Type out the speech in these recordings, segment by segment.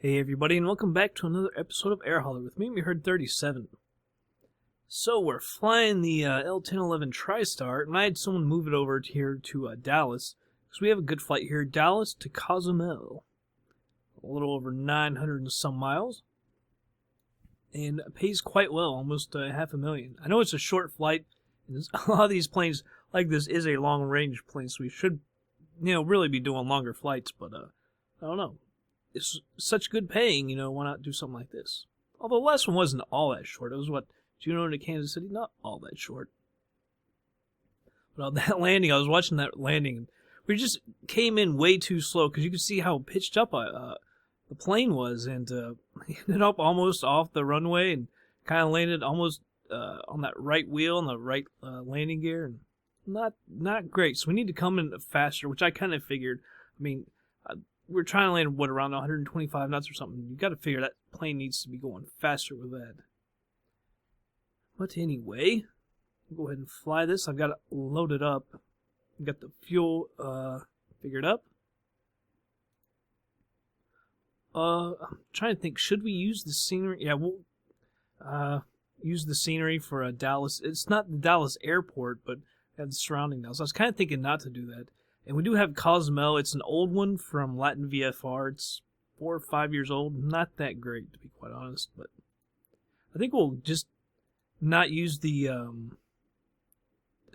Hey everybody, and welcome back to another episode of Air Holler with me, Herd 37. So we're flying the L-1011 TriStar, and I had someone move it over here to Dallas, because we have a good flight here, Dallas to Cozumel. A little over 900 and some miles, and it pays quite well, almost $500,000. I know it's a short flight, and a lot of these planes like this is a long-range plane, so we should, really be doing longer flights, but I don't know. It's such good paying, why not do something like this? Although the last one wasn't all that short. It was, Juneau to Kansas City? Not all that short. But on that landing, I was watching that landing, and we just came in way too slow, because you could see how pitched up the plane was, and ended up almost off the runway, and kind of landed almost on that right wheel, on the right landing gear, and not great. So we need to come in faster, which I kind of figured. I mean, we're trying to land, around 125 knots or something. You got to figure that plane needs to be going faster with that. But anyway, go ahead and fly this. I've got it loaded up. I've got the fuel figured up. I'm trying to think, should we use the scenery? Yeah, we'll use the scenery for Dallas. It's not the Dallas airport, but the surrounding now. So I was kind of thinking not to do that. And we do have Cozumel. It's an old one from Latin VFR. It's 4 or 5 years old. Not that great, to be quite honest. But I think we'll just not use the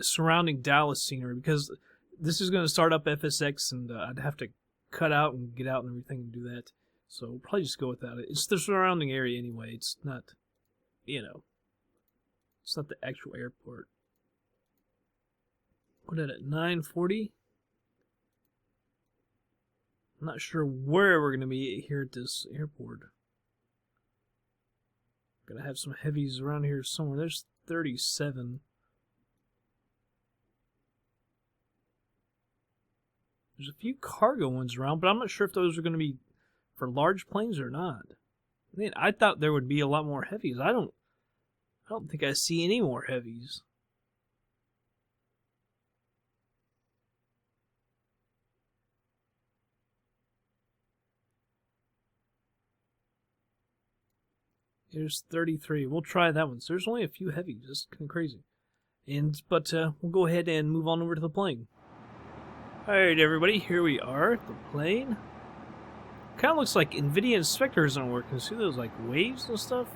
surrounding Dallas scenery, because this is going to start up FSX, and I'd have to cut out and get out and everything and do that. So we'll probably just go without it. It's the surrounding area anyway. It's not, it's not the actual airport. Put it at 940. I'm not sure where we're going to be here at this airport. Going to have some heavies around here somewhere. There's 37. There's a few cargo ones around, but I'm not sure if those are going to be for large planes or not. I thought there would be a lot more heavies. I don't think I see any more heavies. Here's 33. We'll try that one. So there's only a few heavies. That's kind of crazy. But we'll go ahead and move on over to the plane. Alright, everybody. Here we are. The plane. Kind of looks like NVIDIA Inspector isn't working. See those, waves and stuff?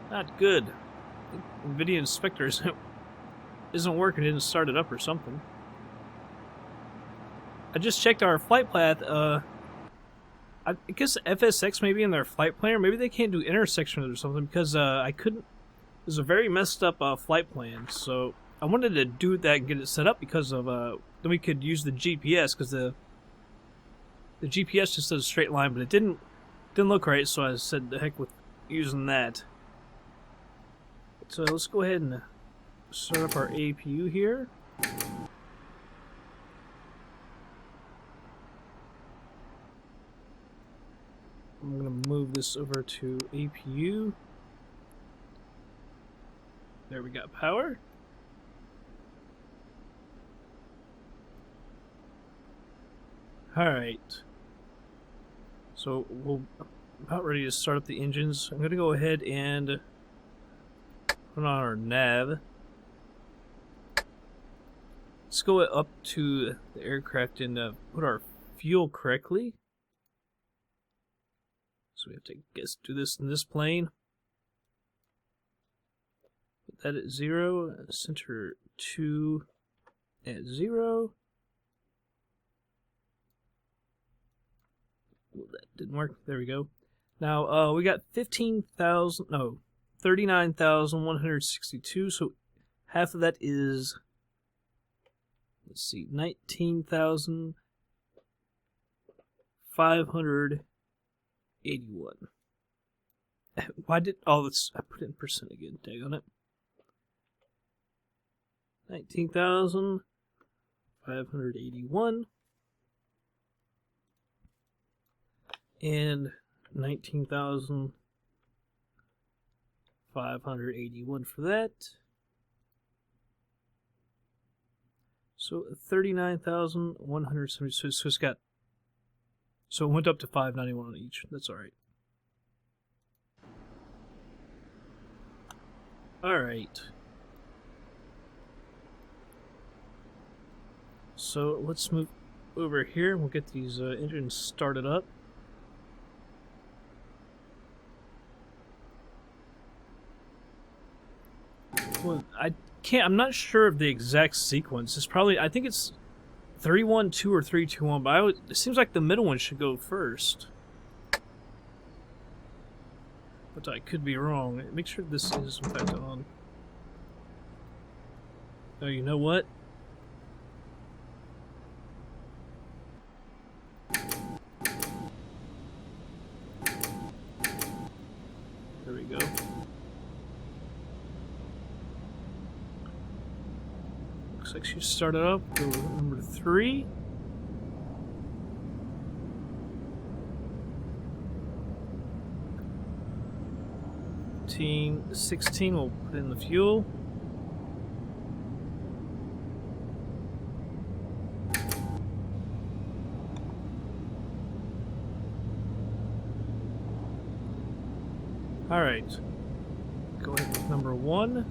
Not good. I think NVIDIA Inspector isn't working. It didn't start it up or something. I just checked our flight path. I guess FSX maybe in their flight planner, maybe they can't do intersections or something, because I couldn't. It was a very messed up flight plan, so I wanted to do that and get it set up, because of then we could use the GPS, because the GPS just does a straight line, but it didn't look right, so I said the heck with using that. So let's go ahead and start up our APU here. I'm going to move this over to APU. There we got power. Alright. So we're about ready to start up the engines. I'm going to go ahead and put on our nav. Let's go up to the aircraft and put our fuel correctly. So we have to do this in this plane. Put that at 0. Center 2 at 0. Well, that didn't work. There we go. Now we got 39,162. So half of that is, let's see, 19,581. Why did I put it in percent again? Tag on it. 19,581 and 19,581 for that. So 39,176. So it's got So it went up to $5.91 on each. That's alright. Alright. So let's move over here. We'll get these engines started up. Well, I'm not sure of the exact sequence. It's probably, I think it's 3-1-2 or 3-2-1, but it seems like the middle one should go first. But I could be wrong. Make sure this is in fact on. Oh, you know what? There we go. Looks like she started up. Go number 3. Team 16 will put in the fuel. All right. Go ahead with number 1.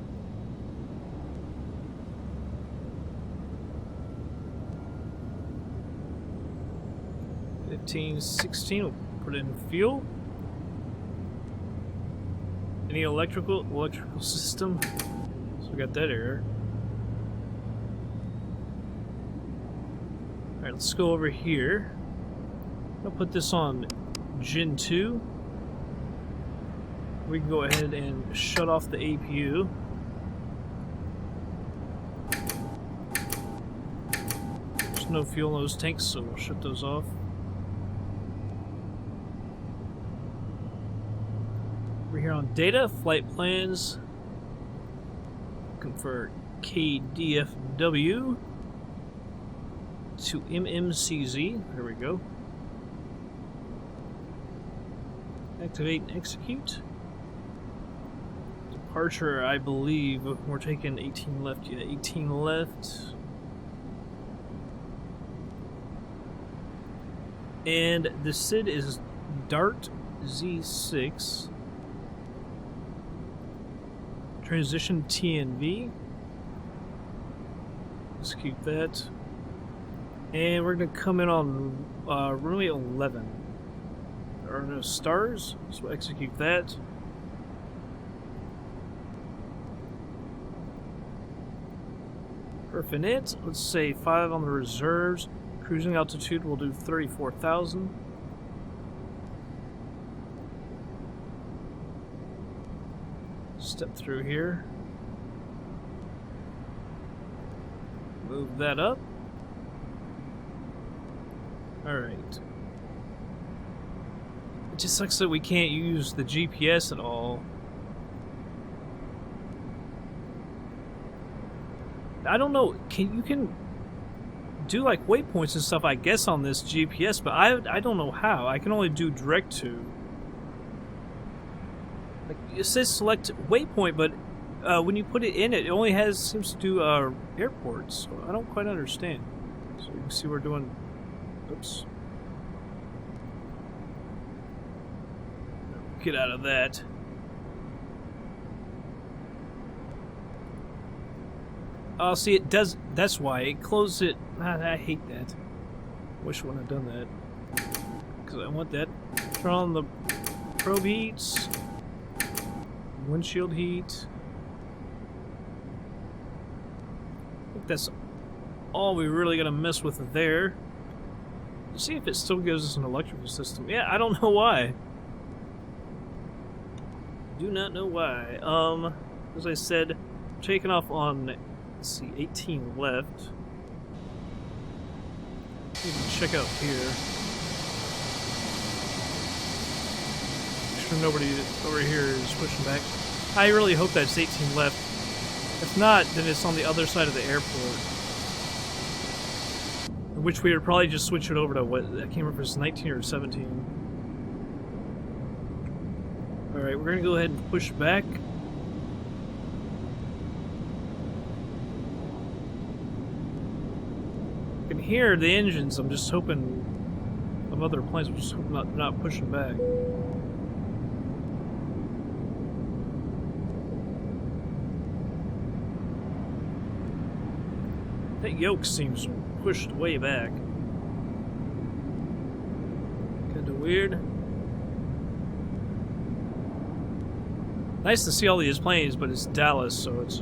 Team 16 will put in fuel. Any electrical system? So we got that error. Alright, let's go over here. I'll put this on Gen 2. We can go ahead and shut off the APU. There's no fuel in those tanks, so we'll shut those off. We're here on data, flight plans. Looking for KDFW to MMCZ. There we go. Activate and execute. Departure, I believe we're taking 18 left. Yeah, 18 left. And the SID is Dart Z6. Transition TNV. Execute that. And we're going to come in on runway 11. There are no stars, so we'll execute that. Perfect it. Let's say 5 on the reserves. Cruising altitude will do 34,000. Step through here. Move that up. Alright. It just sucks that we can't use the GPS at all. I don't know, you can do like waypoints and stuff, I guess, on this GPS, but I don't know how. I can only do direct to. Like, it says select waypoint, but when you put it in, it only seems to do airports. So I don't quite understand. So you can see we're doing. Oops. Get out of that. Oh, see, it does. That's why it closed it. I hate that. Wish I wouldn't have done that. Because I want that. Turn on the probe heats. Windshield heat. I think that's all we really got to mess with there. Let's see if it still gives us an electrical system. Yeah, I don't know why. Do not know why. As I said, taking off on, let's see, 18 left. You can check out here. Make sure nobody over here is pushing back. I really hope that's 18 left. If not, then it's on the other side of the airport. Which we would probably just switch it over to what, I can't remember if it's 19 or 17. Alright, we're gonna go ahead and push back. You can hear the engines. I'm just hoping of other planes, which is not pushing back. That yoke seems pushed way back. Kinda weird. Nice to see all these planes, but it's Dallas, so it's...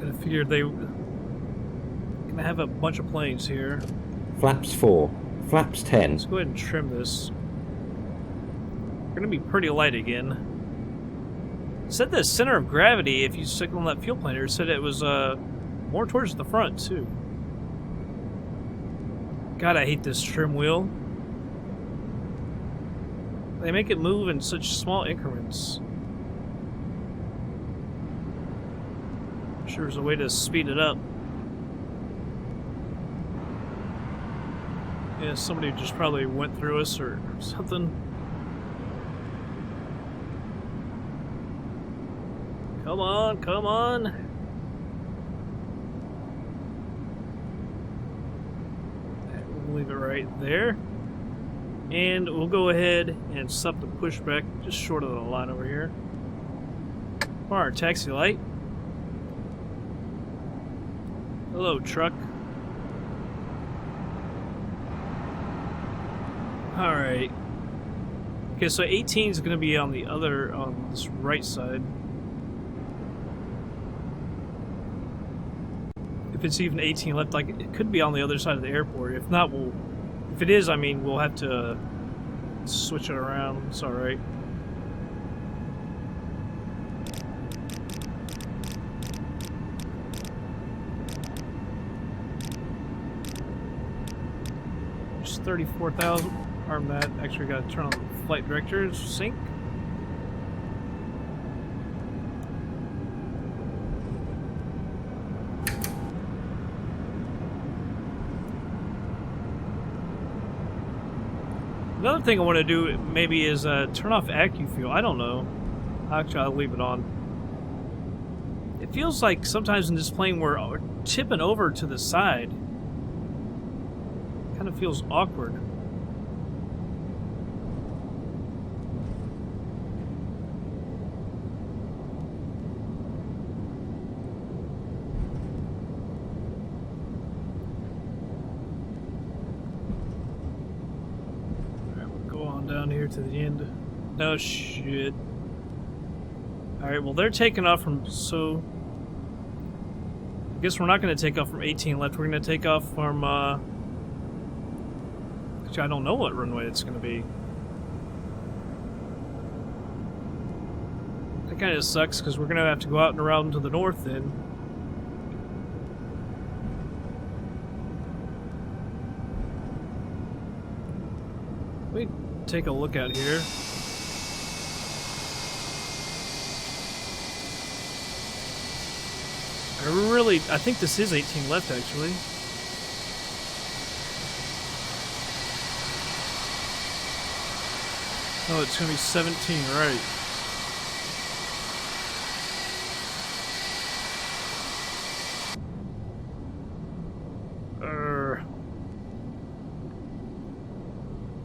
I figured they... gonna have a bunch of planes here. Flaps 4. Flaps 10. Let's go ahead and trim this. We're gonna be pretty light again. It said the center of gravity, if you stick on that fuel planer, said it was more towards the front too. God, I hate this trim wheel. They make it move in such small increments. I'm sure there's a way to speed it up. Yeah, somebody just probably went through us or something. Come on, come on. We'll leave it right there. And we'll go ahead and stop the pushback just short of the line over here. For our taxi light. Hello, truck. Alright. Okay, so 18 is going to be on the other, on this right side. If it's even 18 left, like, it could be on the other side of the airport. If not, we'll... If it is, I mean, we'll have to switch it around. It's alright. Just 34,000. Arm that. Actually, got to turn on the flight directors. Sync. Another thing I want to do maybe is turn off AccuFuel. I don't know. Actually, I'll leave it on. It feels like sometimes in this plane we're tipping over to the side. Kind of feels awkward. Down here to the end. No shit. Alright, well they're taking off from, so I guess we're not going to take off from 18 left. We're going to take off from actually, I don't know what runway it's going to be. That kind of sucks because we're going to have to go out and around to the north then. Wait. Take a look out here. I think this is 18 left actually. Oh, it's gonna be 17, right.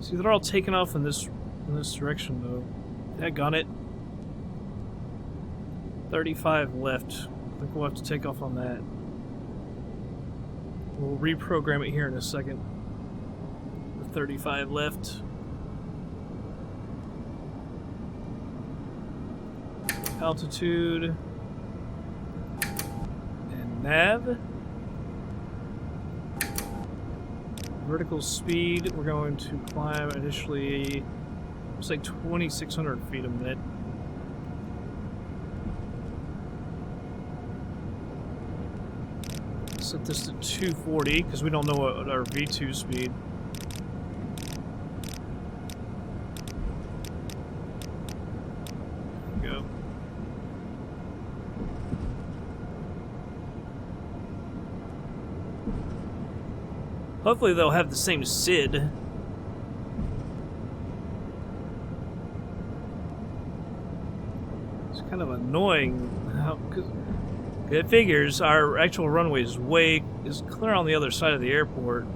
See, they're all taking off in this direction, though. Daggone it. 35 left. I think we'll have to take off on that. We'll reprogram it here in a second. The 35 left. Altitude. And nav. Vertical speed, we're going to climb initially, looks like 2,600 feet a minute. Set this to 240 because we don't know what our V2 speed. There we go. Hopefully they'll have the same SID. It's kind of annoying how, cause it figures our actual runway is clear on the other side of the airport.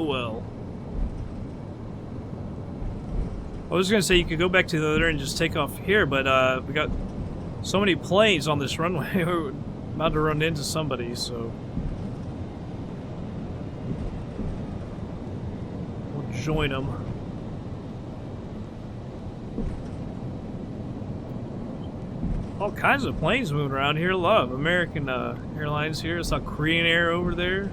well. I was gonna say you could go back to the other end and just take off here, but we got so many planes on this runway. We're about to run into somebody, so we'll join them. All kinds of planes moving around here. A lot of American airlines here. I saw Korean Air over there.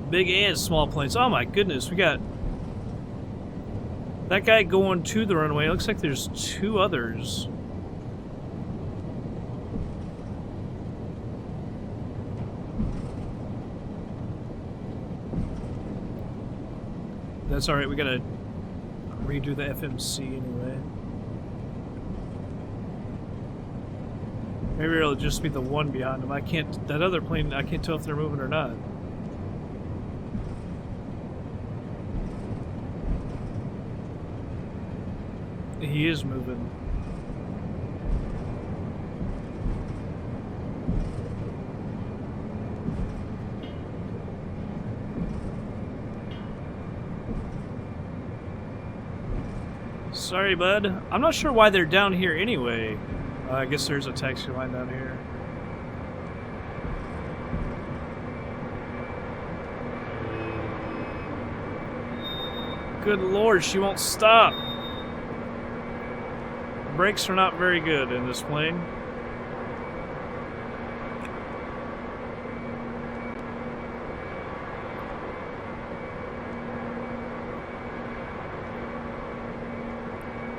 Big and small planes. Oh my goodness, we got that guy going to the runway. It looks like there's two others. That's alright, we gotta redo the FMC anyway. Maybe it'll just be the one behind him. I can't, that other plane, I can't tell if they're moving or not. He is moving. Sorry, bud. I'm not sure why they're down here anyway. I guess there's a taxi line down here. Good lord, she won't stop. Brakes are not very good in this plane.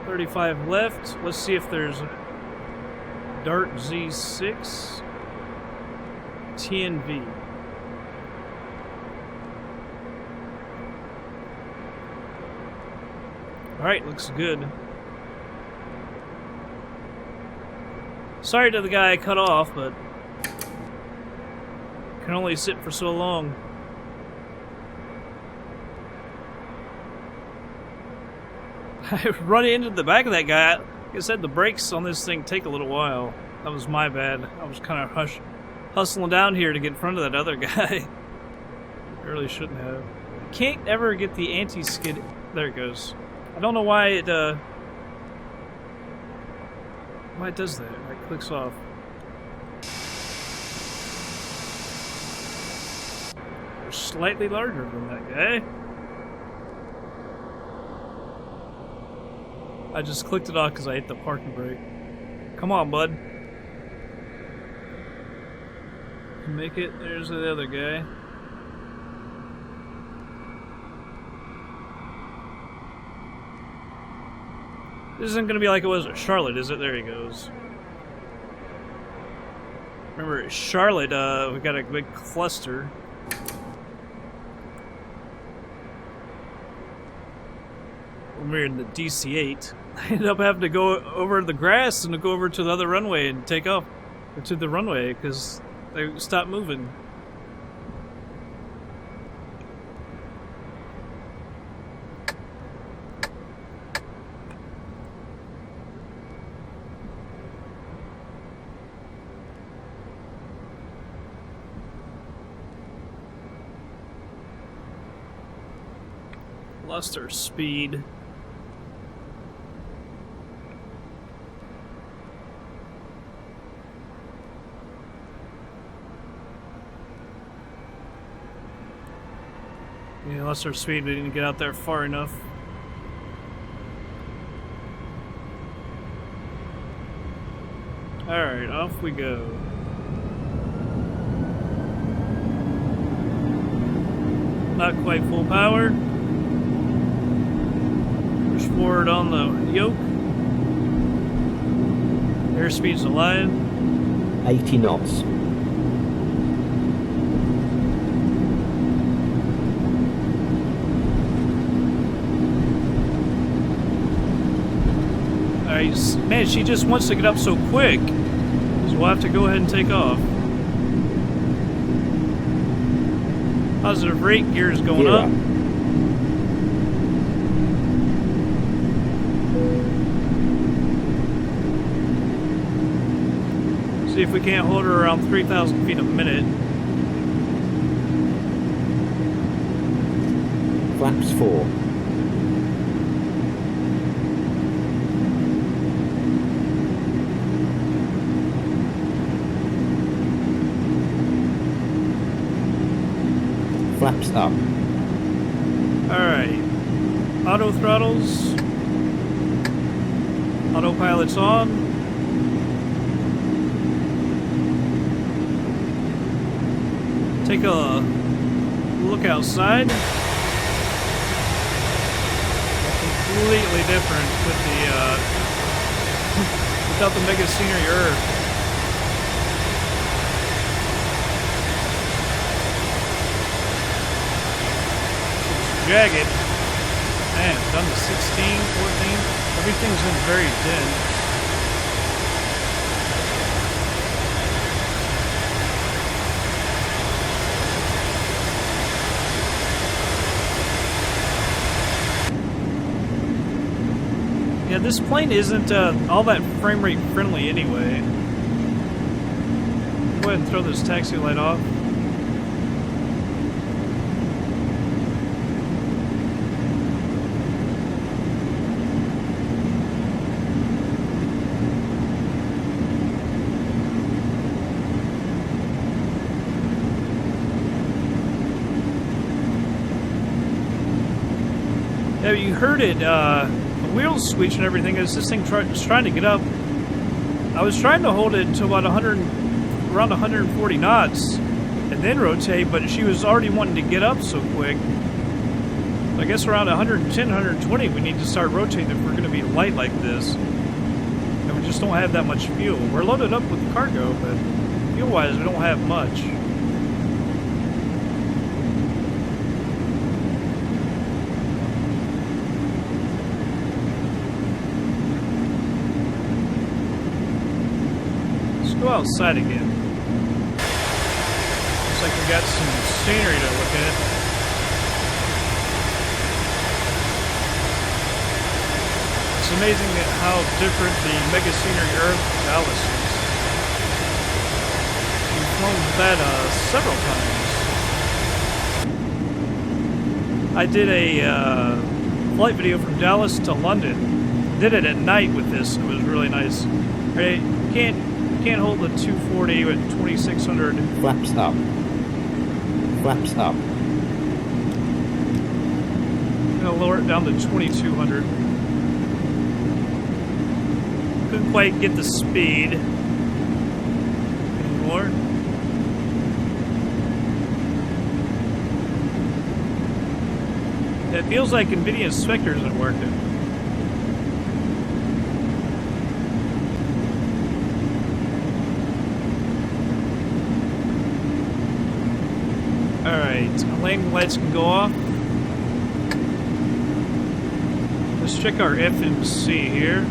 .35 left. Let's see if there's a Dart Z6 TNV. Alright, looks good. Sorry to the guy I cut off, but can only sit for so long. I run into the back of that guy. Like I said, the brakes on this thing take a little while. That was my bad. I was kind of hustling down here to get in front of that other guy. I really shouldn't have. I can't ever get the anti-skid. There it goes. I don't know why it does that. It clicks off. They're slightly larger than that guy. I just clicked it off because I hit the parking brake. Come on, bud. Make it. There's the other guy. This isn't going to be like it was at Charlotte, is it? There he goes. Remember at Charlotte, we got a big cluster. When we were in the DC-8, I ended up having to go over the grass and to go over to the other runway and take off to the runway because they stopped moving. Lost our speed. Yeah, lost our speed. We didn't get out there far enough. Alright, off we go. Not quite full power. Push forward on the yoke. Airspeed's alive. 80 knots. Alright, man, she just wants to get up so quick. So we'll have to go ahead and take off. Positive rate, gears going up. See if we can't hold her around 3,000 feet a minute. Flaps 4. Flaps up. Alright. Auto throttles. Autopilot's on. Take a look outside. Completely different with the without the mega scenery Earth. It's jagged. Man, done to 16, 14. Everything's in very dim. Yeah, this plane isn't all that frame rate friendly anyway. Go ahead and throw this taxi light off. Yeah, you heard it. Wheels squeak and everything as this thing was trying to get up. I was trying to hold it to about around 140 knots and then rotate, but she was already wanting to get up so quick. I guess around 110, 120 we need to start rotating if we're going to be light like this. And we just don't have that much fuel. We're loaded up with cargo, but fuel-wise we don't have much. Go outside again. Looks like we got some scenery to look at. It's amazing how different the mega scenery Earth Dallas is. We've flown that several times. I did a flight video from Dallas to London. Did it at night with this. It was really nice. Right? Can't hold the 240 with 2600. Flaps up. Flaps up. I'm gonna lower it down to 2200. Couldn't quite get the speed anymore. It feels like NVIDIA Inspector isn't working. Alright, landing lights can go off. Let's check our FMC here.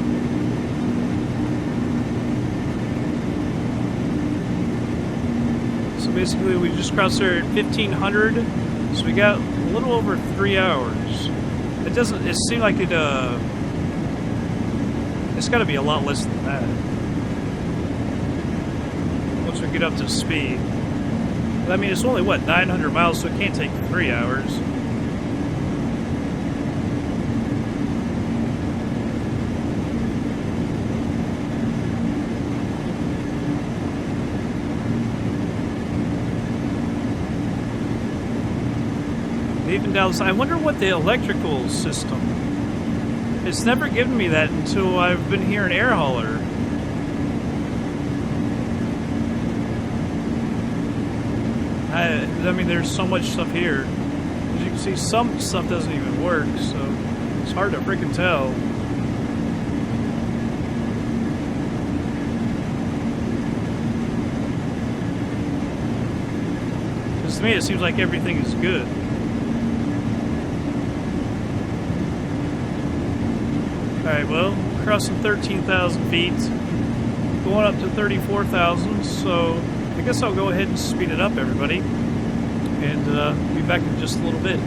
So basically we just crossed there at 1500, so we got a little over 3 hours. It seemed like it's gotta be a lot less than that. Once we get up to speed. I mean, it's only, what, 900 miles, so it can't take 3 hours. Even down, I wonder what the electrical system. It's never given me that until I've been here in Air Hauler. I mean, there's so much stuff here. As you can see, some stuff doesn't even work, so it's hard to freaking tell. Because to me, it seems like everything is good. Alright, well, crossing 13,000 feet, going up to 34,000, so I guess I'll go ahead and speed it up, everybody, and be back in just a little bit.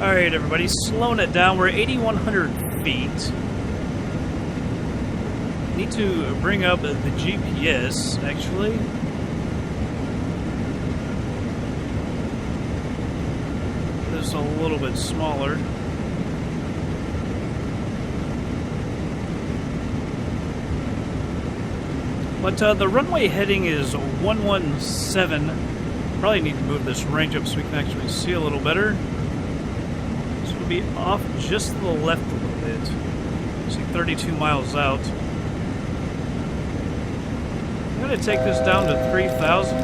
Alright, everybody, slowing it down. We're 8,100 feet. Need to bring up the GPS, actually. This is a little bit smaller. But the runway heading is 117. Probably need to move this range up so we can actually see a little better. This will be off just to the left a little bit. See, 32 miles out. I'm going to take this down to 3,000.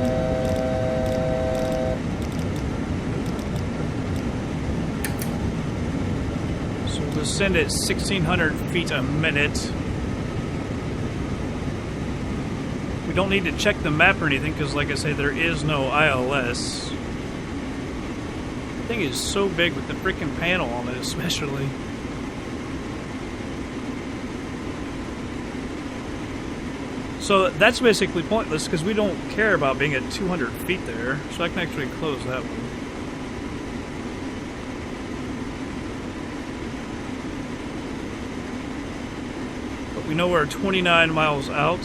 So we'll descend at 1,600 feet a minute. We don't need to check the map or anything because, like I say, there is no ILS. The thing is so big with the freaking panel on it, especially. So that's basically pointless because we don't care about being at 200 feet there. So I can actually close that one. But we know we're 29 miles out.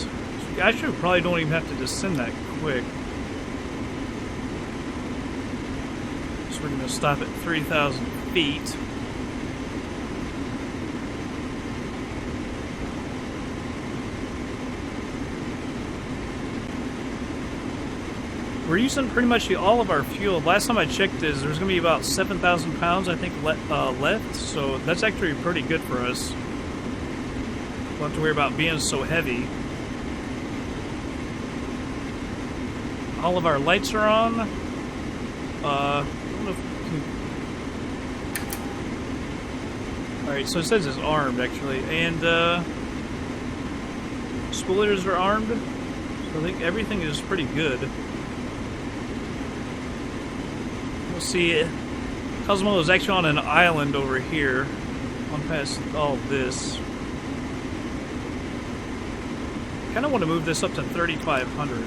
Actually, probably don't even have to descend that quick. So we're going to stop at 3,000 feet. We're using pretty much all of our fuel. Last time I checked, there's going to be about 7,000 pounds, I think, left. So that's actually pretty good for us. Don't have to worry about being so heavy. All of our lights are on. I don't know if we can... Alright, so it says it's armed, actually. And, spoilers are armed. So I think everything is pretty good. We'll see. Cozumel is actually on an island over here. On past all of this. Kind of want to move this up to 3,500.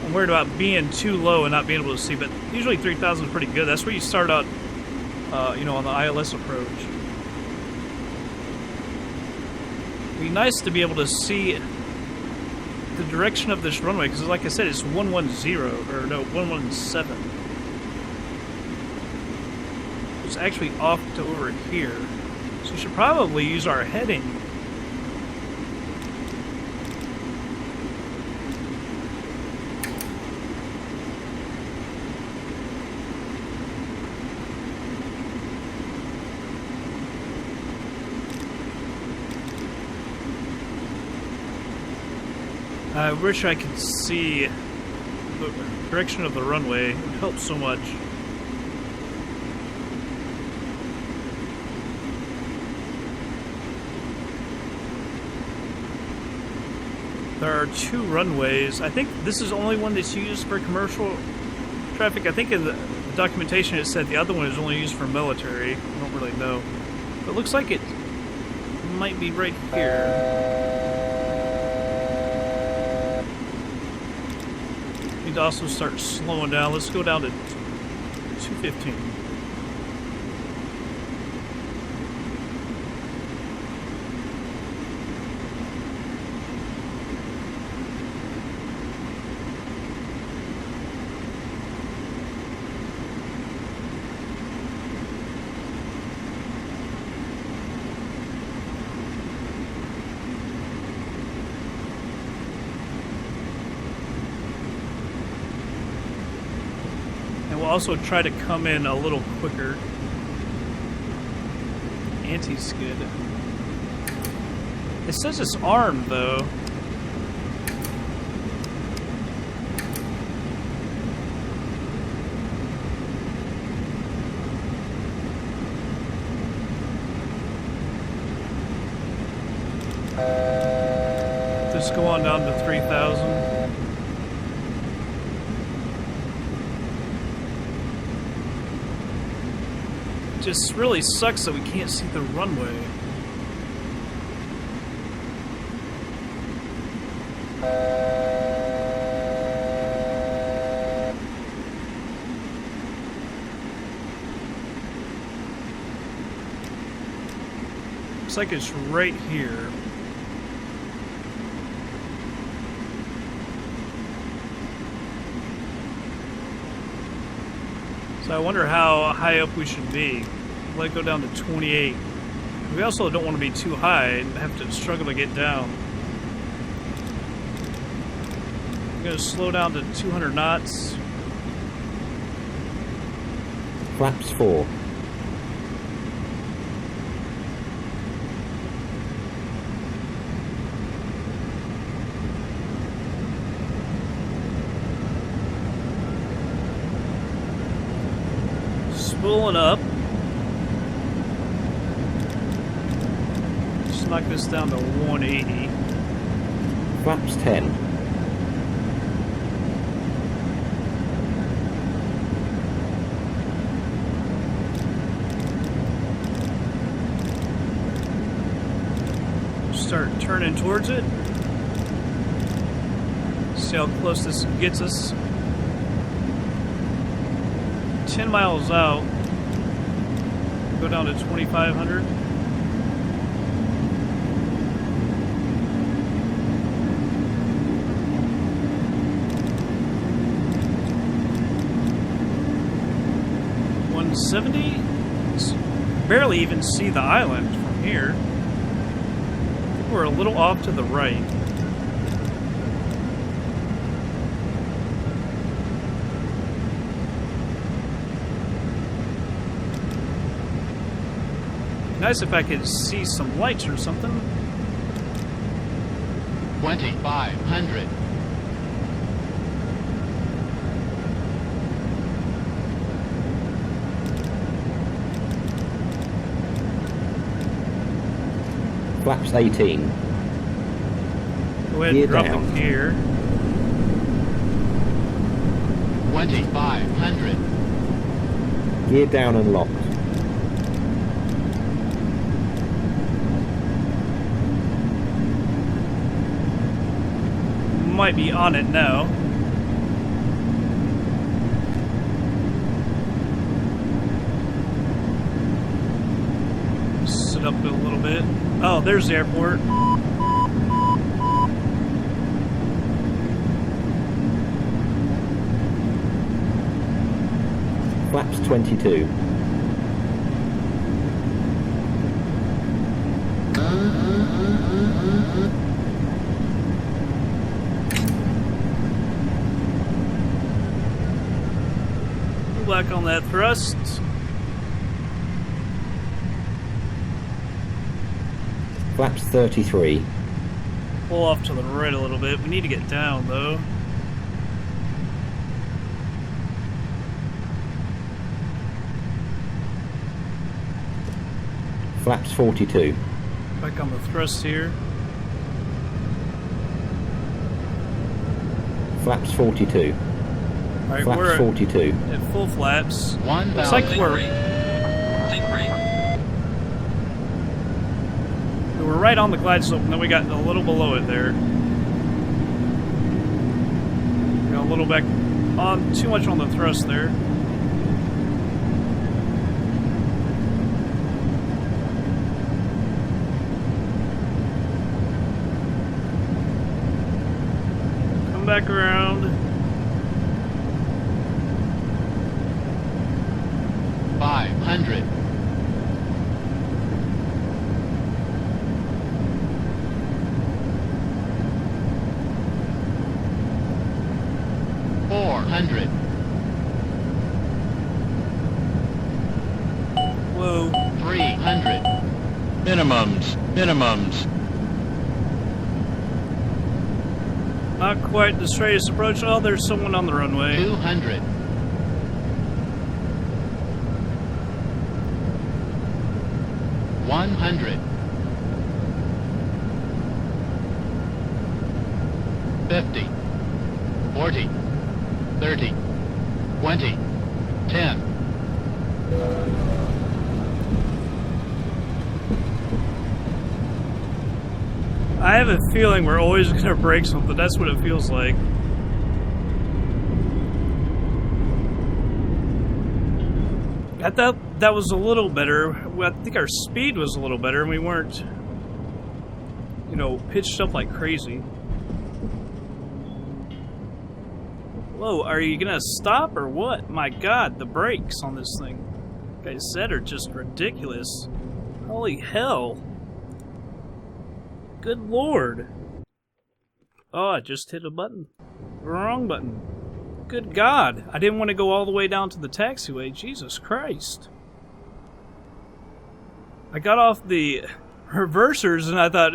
I'm worried about being too low and not being able to see, but usually 3,000 is pretty good. That's where you start out, you know, on the ILS approach. It'd be nice to be able to see the direction of this runway, because like I said, it's 110, or no, 117. It's actually off to over here. should probably use our heading. I wish I could see the direction of the runway. It would help so much. There are 2 runways. I think this is the only one that's used for commercial traffic. I think in the documentation it said the other one is only used for military. I don't really know. But it looks like it might be right here. Need to also start slowing down. Let's go down to 215. We'll also try to come in a little quicker. Anti-skid. It says it's armed, though. Just go on down to 3,000. Just really sucks that we can't see the runway. Looks like it's right here. So I wonder how high up we should be. Let it go down to 28. We also don't want to be too high and have to struggle to get down. I'm going to slow down to 200 knots. Flaps 4. Spooling up. Just knock this down to 180. Flaps 10. Start turning towards it. See how close this gets us. 10 miles out, go down to 2,500. Barely even see the island from here. I think we're a little off to the right. Nice if I could see some lights or something. 2,500. Flaps 18. Go ahead and drop the gear. 2,500. Gear down and locked. Might be on it now. Sit up a little bit. Oh, there's the airport. Flaps 22. slack on that thrust. Flaps 33. Pull off to the right a little bit. We need to get down, though. Flaps 42. Back on the thrust here. Flaps 42. Alright, Flaps we're 42. at full flaps. 1,000. Looks like we're right on the glide slope, and then we got a little below it there. Got a little back on, too much on the thrust there. Come back around. 500. 400. Whoa. 300. Minimums. Not quite the straightest approach. Oh, there's someone on the runway. 200. 100. 50. 40. 30. 20. 10. I have a feeling we're always going to break something. That's what it feels like. I thought that was a little better. I think our speed was a little better, and we weren't, you know, pitched up like crazy. Whoa, are you going to stop or what? My God, the brakes on this thing, like I said, are just ridiculous. Holy hell. Good lord. Oh, I just hit a button. Wrong button. Good God. I didn't want to go all the way down to the taxiway. Jesus Christ. I got off the reversers and I thought,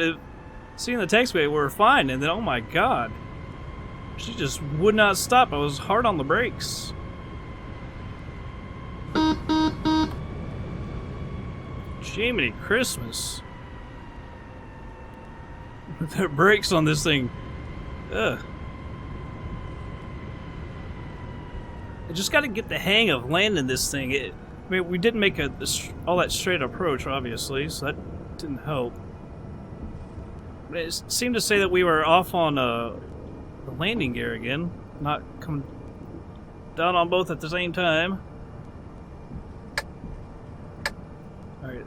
seeing the taxiway, we were fine. And then, oh my God. She just would not stop. I was hard on the brakes. Jiminy Christmas. The brakes on this thing. Ugh. I just got to get the hang of landing this thing. I mean, we didn't make all that straight approach, obviously, so that didn't help. But it seemed to say that we were off on the landing gear again, not coming down on both at the same time. Alright.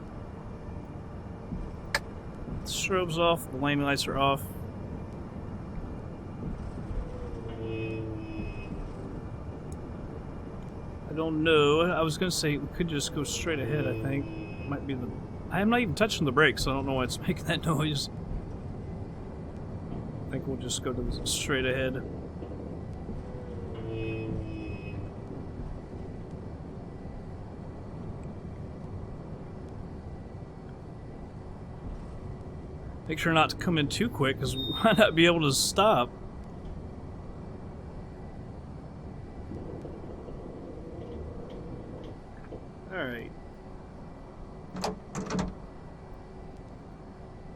Strobes off, the landing lights are off. I don't know. I was gonna say we could just go straight ahead, I think. Might be the... I am not even touching the brakes, so I don't know why it's making that noise. I think we'll just go to the straight ahead. Make sure not to come in too quick, because we might not be able to stop. Alright.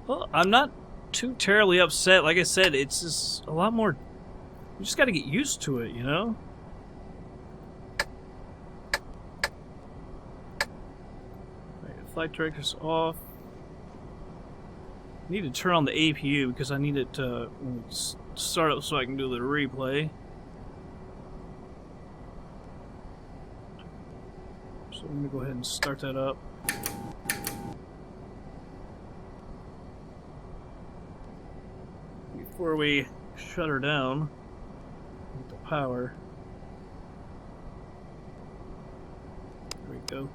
Well, I'm not too terribly upset. Like I said, it's just a lot more... You just gotta get used to it, you know? Alright, flight director's off. I need to turn on the APU because I need it to start up so I can do the replay. So I'm going to go ahead and start that up. Before we shut her down, get the power. There we go.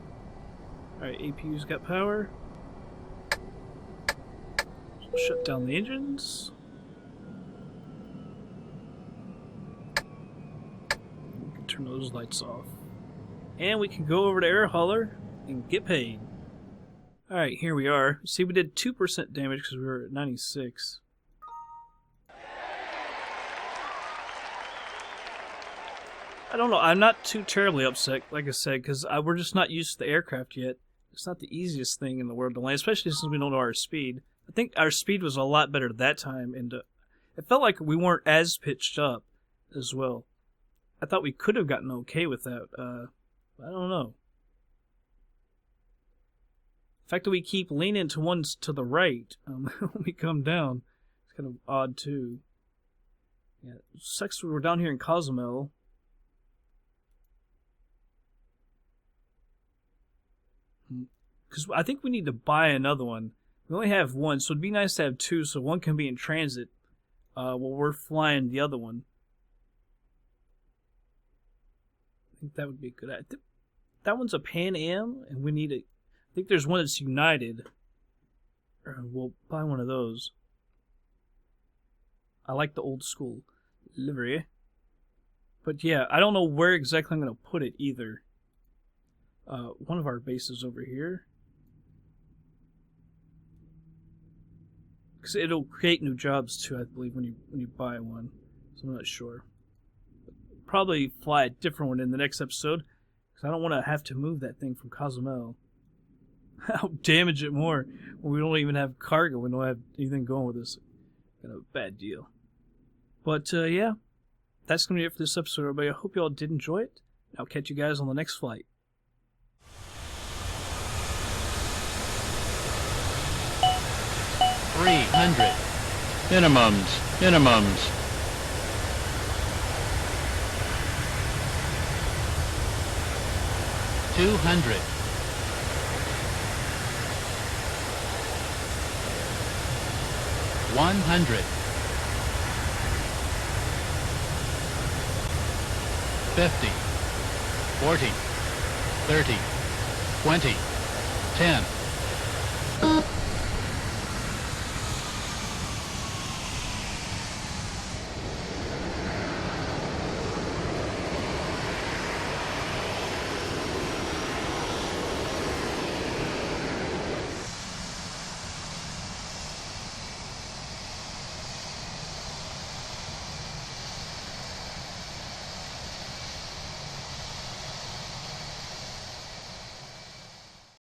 Alright, APU's got power. Shut down the engines. We can turn those lights off. And we can go over to Air Hauler and get paid. Alright, here we are. See, we did 2% damage because we were at 96. I don't know. I'm not too terribly upset, like I said, because we're just not used to the aircraft yet. It's not the easiest thing in the world to land, especially since we don't know our speed. I think our speed was a lot better that time, and it felt like we weren't as pitched up as well. I thought we could have gotten okay with that. I don't know. The fact that we keep leaning to ones to the right when we come down, it's kind of odd too. Yeah, it sucks we're down here in Cozumel. Because I think we need to buy another one. We only have one, so it'd be nice to have two, so one can be in transit while we're flying the other one. I think that would be good. That one's a Pan Am, and we need a... I think there's one that's United. We'll buy one of those. I like the old school livery. But yeah, I don't know where exactly I'm going to put it either. One of our bases over here. Because it'll create new jobs too, I believe, when you buy one. So I'm not sure. Probably fly a different one in the next episode. Because I don't want to have to move that thing from Cozumel. I'll damage it more when we don't even have cargo. We don't have anything going with us. Kind of a bad deal. But yeah, that's going to be it for this episode, everybody. I hope you all did enjoy it. I'll catch you guys on the next flight. 300. Minimums. 200. 100. 50. 40. 30. 20. 10.